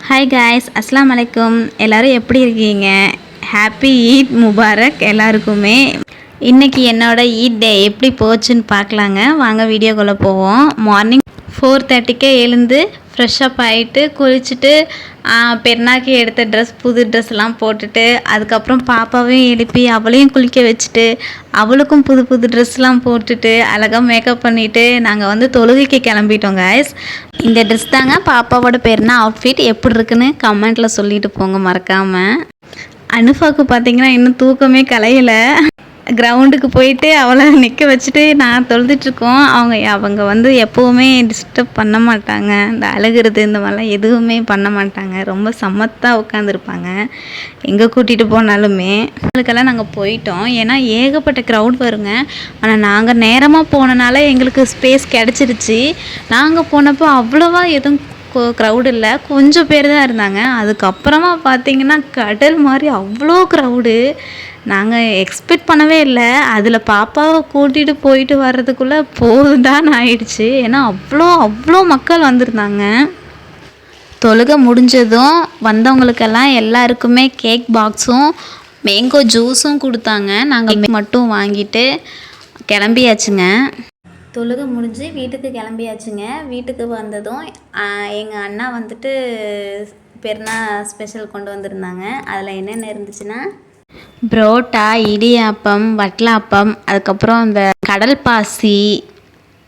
Hi guys, அஸ்ஸலாமு அலைக்கும். எல்லோரும் எப்படி இருக்கீங்க? ஹாப்பி ஈத் முபாரக் எல்லாருக்குமே. இன்றைக்கி என்னோடய ஈத் டே எப்படி போச்சுன்னு பார்க்கலாங்க. வாங்க வீடியோக்குள்ளே போவோம். மார்னிங் 4:30க்கே எழுந்து ஃப்ரெஷ்ஷப் ஆகிட்டு குளிச்சுட்டு பெருநாக்கு எடுத்த புது ட்ரெஸ்லாம் போட்டுட்டு அதுக்கப்புறம் பாப்பாவையும் எழுப்பி அவளையும் குளிக்க வச்சுட்டு அவளுக்கும் புது புது ட்ரெஸ்லாம் போட்டுட்டு அழகாக மேக்கப் பண்ணிவிட்டு நாங்கள் தொழுகைக்கு கிளம்பிட்டோம் காய்ஸ். இந்த ட்ரெஸ் தாங்க பாப்பாவோட பெருனா அவுட்ஃபிட். எப்படி இருக்குன்னு கமெண்ட்டில் சொல்லிட்டு போங்க மறக்காமல். அனுஃபாவுக்கு பார்த்தீங்கன்னா இன்னும் தூக்கமே கலையலை. கிரவுண்டுக்கு போயிட்டு அவளை நிற்க வச்சுட்டு நான் தொழுதுட்ருக்கோம். அவங்க எப்போவுமே டிஸ்டர்ப் பண்ண மாட்டாங்க. இந்த அழுகிறது இந்த மாதிரிலாம் எதுவுமே பண்ண மாட்டாங்க. ரொம்ப சமத்தாக உட்காந்துருப்பாங்க எங்கே கூட்டிகிட்டு போனாலுமே. அவங்களுக்கெல்லாம் நாங்கள் போயிட்டோம். ஏன்னா ஏகப்பட்ட க்ரௌட் வருங்க. ஆனால் நாங்கள் நேரமாக போனனால எங்களுக்கு ஸ்பேஸ் கிடச்சிருச்சு. நாங்கள் போனப்போ அவ்வளோவா எதுவும் க்ரௌடு இல்லை, கொஞ்சம் பேர் தான் இருந்தாங்க. அதுக்கப்புறமா பார்த்திங்கன்னா கடல் மாதிரி அவ்வளோ க்ரௌடு. நாங்கள் எக்ஸ்பெக்ட் பண்ணவே இல்லை. அதில் பாப்பாவை கூட்டிகிட்டு போயிட்டு வர்றதுக்குள்ளே போதுதான் ஆயிடுச்சு. ஏன்னா அவ்வளோ மக்கள் வந்திருந்தாங்க. தொழுகை முடிஞ்சதும் வந்தவங்களுக்கெல்லாம் எல்லாருக்குமே கேக் பாக்ஸும் மேங்கோ ஜூஸும் கொடுத்தாங்க. நாங்கள் மட்டும் வாங்கிட்டு கிளம்பியாச்சுங்க. தொழுகை முடிஞ்சு வீட்டுக்கு கிளம்பியாச்சுங்க. வீட்டுக்கு வந்ததும் எங்கள் அண்ணா பெருனா ஸ்பெஷல் கொண்டு வந்திருந்தாங்க. அதில் என்னென்ன இருந்துச்சுன்னா புரோட்டா, இடியாப்பம், வட்டலாப்பம், அதுக்கப்புறம் அந்த கடல் பாசி,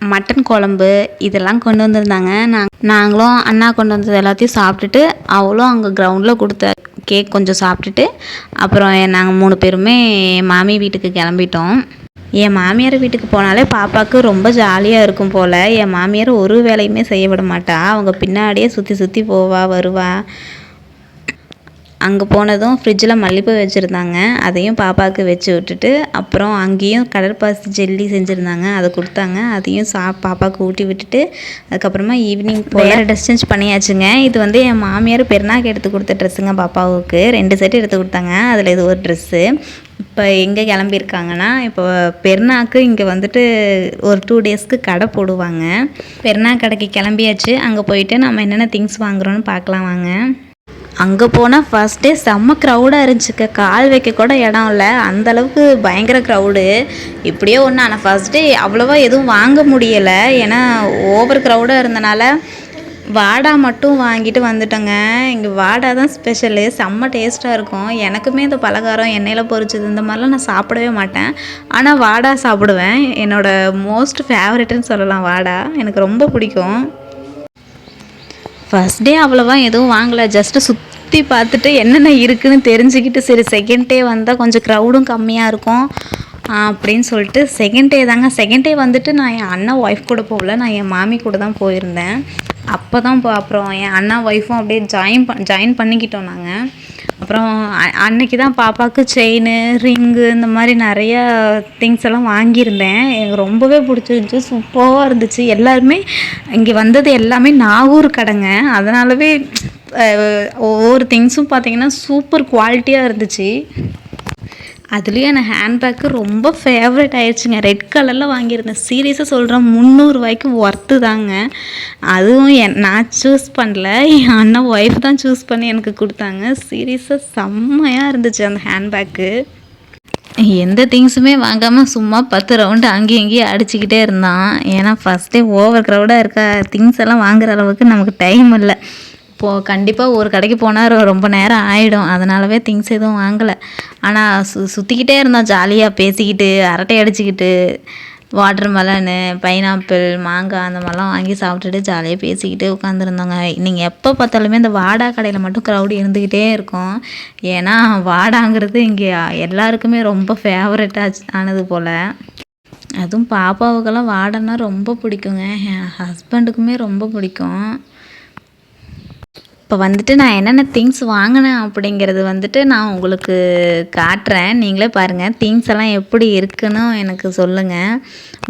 மட்டன் குழம்பு இதெல்லாம் கொண்டு வந்திருந்தாங்க. நாங்களும் அண்ணா கொண்டு வந்தது எல்லாத்தையும் சாப்பிட்டுட்டு அவளும் அங்கே கிரவுண்டில் கொடுத்த கேக் கொஞ்சம் சாப்பிட்டுட்டு அப்புறம் நாங்கள் 3 பேருமே மாமி வீட்டுக்கு கிளம்பிட்டோம். என் மாமியார் வீட்டுக்கு போனாலே பாப்பாவுக்கு ரொம்ப ஜாலியாக இருக்கும் போல். என் மாமியார் ஒரு வேலையுமே செய்ய விட மாட்டா. அவங்க பின்னாடியே சுற்றி போவா வருவா. அங்கே போனதும் ஃப்ரிட்ஜில் மல்லிப்பூ வச்சுருந்தாங்க. அதையும் பாப்பாவுக்கு வச்சு விட்டுட்டு அப்புறம் அங்கேயும் கடற்பாசி ஜெல்லி செஞ்சுருந்தாங்க. அதை கொடுத்தாங்க. அதையும் பாப்பாவுக்கு ஊட்டி விட்டுட்டு அதுக்கப்புறமா ஈவினிங் வேறு ட்ரெஸ் சேஞ்ச் பண்ணியாச்சுங்க. இது என் மாமியார் பெருநாக்கு எடுத்து கொடுத்த ட்ரெஸ்ஸுங்க. பாப்பாவுக்கு 2 செட் எடுத்து கொடுத்தாங்க. அதில் இது ஒரு ட்ரெஸ்ஸு. இப்போ எங்கே கிளம்பியிருக்காங்கன்னா இப்போ பெருநாக்கு இங்கே ஒரு 2 டேஸ்க்கு கடை போடுவாங்க. பெருநா கடைக்கு கிளம்பியாச்சு. அங்கே போயிட்டு நம்ம என்னென்ன திங்ஸ் வாங்குகிறோன்னு பார்க்கலாம் வாங்க. அங்கே போனால் ஃபஸ்ட் டே செம்ம க்ரௌடாக இருந்துச்சுக்க. கால் வைக்க கூட இடம் இல்லை, அந்தளவுக்கு பயங்கர க்ரௌடு. இப்படியே ஒன்று. ஆனால் ஃபஸ்ட் டே அவ்வளோவா எதுவும் வாங்க முடியலை. ஏன்னா ஓவர் க்ரௌடாக இருந்தனால வாடா மட்டும் வாங்கிட்டு வந்துட்டோங்க. இங்கே வாடா தான் ஸ்பெஷலு, செம்ம டேஸ்ட்டாக இருக்கும். எனக்குமே இந்த பலகாரம் எண்ணெயில் பொரிச்சது இந்த மாதிரிலாம் நான் சாப்பிடவே மாட்டேன். ஆனால் வாடா சாப்பிடுவேன். என்னோடய மோஸ்ட் ஃபேவரெட்டுன்னு சொல்லலாம் வாடா. எனக்கு ரொம்ப பிடிக்கும். ஃபஸ்ட் டே அவ்வளோவா எதுவும் வாங்கலை. ஜஸ்ட்டு சுற்றி பார்த்துட்டு என்னென்ன இருக்குதுன்னு தெரிஞ்சுக்கிட்டு சரி செகண்ட் டே வந்தால் கொஞ்சம் க்ரௌடும் கம்மியாக இருக்கும் அப்படின்னு சொல்லிட்டு செகண்ட் டே தாங்க. செகண்ட் டே நான் என் அண்ணா ஒய்ஃப் கூட போகல, நான் என் மாமி கூட தான் போயிருந்தேன். அப்போ தான் அப்புறம் என் அண்ணா ஒய்ஃபும் அப்படியே ஜாயின் பண்ணிக்கிட்டோம் நாங்கள். அப்புறம் அன்னைக்கு தான் பாப்பாவுக்கு செயின், ரிங்கு இந்த மாதிரி நிறையா திங்ஸ் எல்லாம் வாங்கியிருந்தேன். எனக்கு ரொம்பவே பிடிச்சிருந்துச்சி, சூப்பராக இருந்துச்சு. எல்லாருமே இங்கே வந்தது எல்லாமே நாகூர் கடைங்க. அதனாலவே ஒவ்வொரு திங்ஸும் பார்த்திங்கன்னா சூப்பர் குவாலிட்டியாக இருந்துச்சு. அதுலேயும் எனக்கு ஹேண்ட்பேக்கு ரொம்ப ஃபேவரட் ஆயிடுச்சுங்க. ரெட் கலரில் வாங்கியிருந்தேன். சீரியஸாக சொல்கிறேன், 300 ரூபாய்க்கு ஒர்த்து தாங்க. அதுவும் நான் சூஸ் பண்ணல, என் அண்ணன் ஒய்ஃப் தான் சூஸ் பண்ணி எனக்கு கொடுத்தாங்க. சீரியஸாக செம்மையாக இருந்துச்சு அந்த ஹேண்ட்பேக்கு. எந்த திங்ஸுமே வாங்காமல் சும்மா 10 ரவுண்டு அங்கேயும் இங்கேயும் அடிச்சுக்கிட்டே இருந்தான். ஏன்னா ஃபஸ்ட்டே ஓவர் க்ரௌடாக இருக்க திங்ஸ் எல்லாம் வாங்குற அளவுக்கு நமக்கு டைம் இல்லை. இப்போது கண்டிப்பாக ஒரு கடைக்கு போனால் ரொம்ப நேரம் ஆகிடும். அதனாலவே திங்ஸ் எதுவும் வாங்கலை. ஆனால் சுற்றிக்கிட்டே இருந்தோம் ஜாலியாக பேசிக்கிட்டு அரட்டை அடிச்சுக்கிட்டு. வாட்டர் மெலனு, பைனாப்பிள், மாங்காய் அந்த மாதிரிலாம் வாங்கி சாப்பிட்டுட்டு ஜாலியாக பேசிக்கிட்டு உட்காந்துருந்தோங்க. நீங்கள் எப்போ பார்த்தாலுமே இந்த வாடா கடையில் மட்டும் க்ரௌடு இருந்துக்கிட்டே இருக்கும். ஏன்னா வாடாங்கிறது இங்கே எல்லாருக்குமே ரொம்ப ஃபேவரட்டாக ஆனது போல். அதுவும் பாப்பாவுக்கெல்லாம் வாடைன்னா ரொம்ப பிடிக்குங்க. என் ஹஸ்பண்டுக்குமே ரொம்ப பிடிக்கும். இப்போ நான் என்னென்ன திங்ஸ் வாங்கினேன் அப்படிங்கிறது நான் உங்களுக்கு காட்டுறேன். நீங்களே பாருங்கள் திங்ஸ் எல்லாம் எப்படி இருக்குன்னு எனக்கு சொல்லுங்கள்.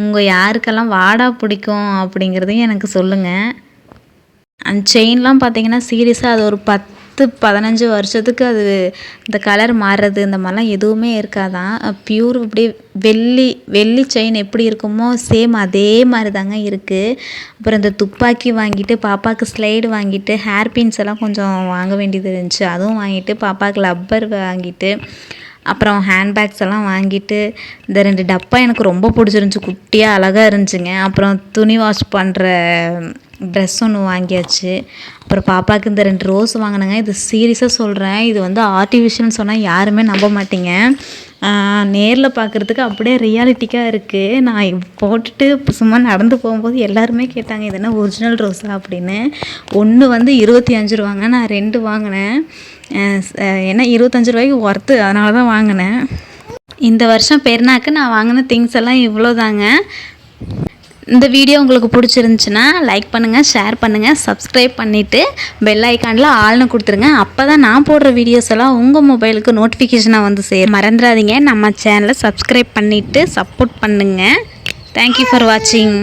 உங்கள் யாருக்கெல்லாம் வாடா பிடிக்கும் அப்படிங்கிறதையும் எனக்கு சொல்லுங்கள். அந்த செயின்லாம் பார்த்தீங்கன்னா சீரியஸாக அது ஒரு 10-15 வருஷத்துக்கு அது இந்த கலர் மாறுறது இந்த மாதிரிலாம் எதுவுமே இருக்காதான். பியூர் அப்படியே வெள்ளி செயின் எப்படி இருக்குமோ சேம் அதே மாதிரி தாங்க இருக்குது. அப்புறம் இந்த துப்பாக்கி வாங்கிட்டு பாப்பாவுக்கு ஸ்லைடு வாங்கிட்டு ஹேர் பின்ஸ் எல்லாம் கொஞ்சம் வாங்க வேண்டியது இருந்துச்சு, அதுவும் வாங்கிட்டு பாப்பாவுக்கு லப்பர் வாங்கிட்டு அப்புறம் ஹேண்ட்பேக்ஸ் எல்லாம் வாங்கிட்டு இந்த 2 டப்பா எனக்கு ரொம்ப பிடிச்சிருந்துச்சி, குட்டியாக அழகாக இருந்துச்சுங்க. அப்புறம் துணி வாஷ் பண்ணுற ட்ரெஸ் ஒன்று வாங்கியாச்சு. அப்புறம் பாப்பாவுக்கு இந்த 2 ரோஸ் வாங்கினேங்க. இது சீரியஸாக சொல்கிறேன், இது வந்து ஆர்டிஃபிஷியல்னு சொன்னால் யாருமே நம்ப மாட்டீங்க. நேரில் பார்க்குறதுக்கு அப்படியே ரியாலிட்டிக்காக இருக்குது. நான் போட்டுட்டு சும்மா நடந்து போகும்போது எல்லாருமே கேட்டாங்க இது என்ன ஒரிஜினல் ரோஸா அப்படின்னு. ஒன்று வந்து 25 ரூபாங்க, நான் 2 வாங்கினேன். ஏன்னா 25 ரூபாய்க்கு ஒர்த்து, அதனால தான் வாங்கினேன். இந்த வருஷம் பெருநாக்கு நான் வாங்கின திங்ஸ் எல்லாம் இவ்வளோ தாங்க. இந்த வீடியோ உங்களுக்கு பிடிச்சிருந்துச்சுன்னா லைக் பண்ணுங்கள், ஷேர் பண்ணுங்கள், சப்ஸ்கிரைப் பண்ணிவிட்டு பெல் ஐக்கானில் ஆள்னு கொடுத்துருங்க. அப்போ தான் நான் போடுற வீடியோஸ் எல்லாம் உங்கள் மொபைலுக்கு நோட்டிஃபிகேஷனாக வந்து சேரும். மறந்துடாதீங்க, நம்ம சேனலை சப்ஸ்கிரைப் பண்ணிவிட்டு சப்போர்ட் பண்ணுங்கள். தேங்க்யூ ஃபார் வாட்சிங்.